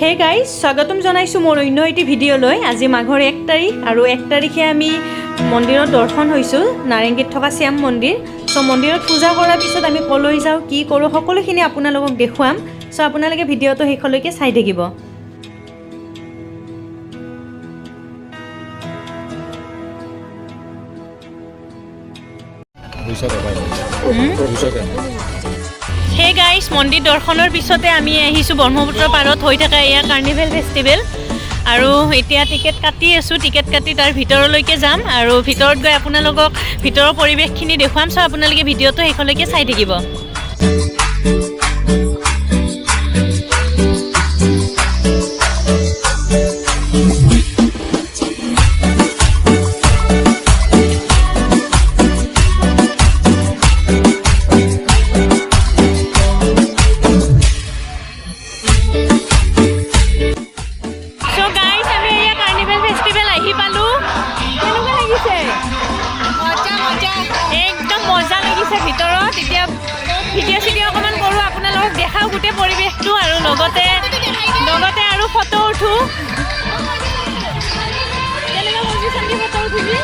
Hey guys, স্বাগতম জনাইছোঁ মোৰ অন্য এটি ভিডিঅ'লৈ। আজি মাঘৰ 1 তাৰিখ আৰু 1 তাৰিখে আমি মন্দিৰত দৰ্শন হৈছোঁ, নাৰেংগীত থকা শ্যাম মন্দিৰ। চ' মন্দিৰত পূজা কৰাৰ পিছত আমি ক'লৈ যাওঁ, কি কৰোঁ, সকলোখিনি আপোনালোকক দেখুৱাম। চ' আপোনালোকে ভিডিঅ'টো শেষলৈকে চাই থাকিব। হে গাইজ, মন্দিৰ দৰ্শনৰ পিছতে আমি আহিছোঁ ব্ৰহ্মপুত্ৰ পাৰত হৈ থকা এয়া কাৰ্নিভেল ফেষ্টিভেল। আৰু এতিয়া টিকেট কাটি আছোঁ, টিকেট কাটি তাৰ ভিতৰলৈকে যাম আৰু ভিতৰত গৈ আপোনালোকক ভিতৰৰ পৰিৱেশখিনি দেখুৱাম। চ' আপোনালোকে ভিডিঅ'টো শেষলৈকে চাই থাকিব। একদম মজা লাগিছে ভিতৰত। এতিয়া ভিডিঅ' চিডিঅ' অকণমান কৰোঁ, আপোনালোকক দেখাওঁ গোটেই পৰিৱেশটো আৰু লগতে আৰু ফটো উঠোঁ। কেনেকুৱা পজিশ্যন দি ফটো উঠিবি।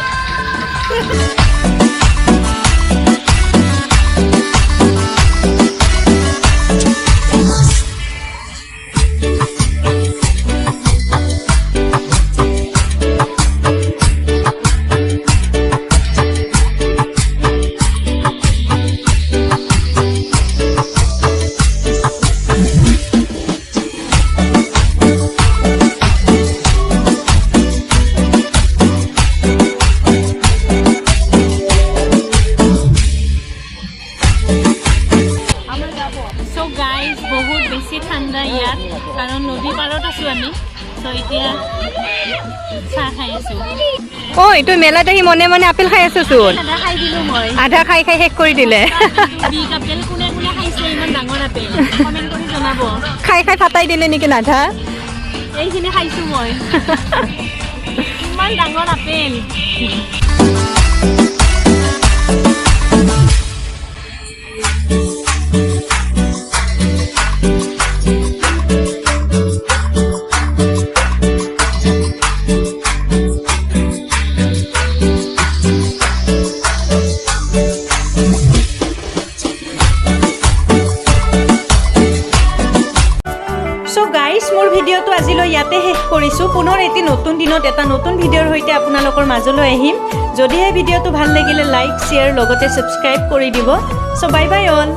বহুত বেছি ঠাণ্ডা ইয়াত, কাৰণ নদী পাৰত আছোঁ আমি। চ' এতিয়া চাহ খাই আছোঁ। অ' এইটো মেলাত আহি মনে মনে আপেল খাই আছো চোন। আধা খাই দিলোঁ মই। আধা খাই শেষ কৰি দিলে। বিগ আপেল কোনে কোনে খাইছে ইমান ডাঙৰ আপেল, কমেণ্ট কৰি জনাব। খাই ফাটাই দিলে নেকি আধা? এইখিনি খাইছোঁ মই। ইমান ডাঙৰ আপেল। মোৰ ভিডিঅ'টো আজিলৈ ইয়াতে শেষ কৰিছোঁ। পুনৰ এটি নতুন দিনত এটা নতুন ভিডিঅ'ৰ সৈতে আপোনালোকৰ মাজলৈ আহিম। যদিহে ভিডিঅ'টো ভাল লাগিলে লাইক, শ্বেয়াৰ লগতে ছাবস্ক্ৰাইব কৰি দিব। চ' বাই বাই অল।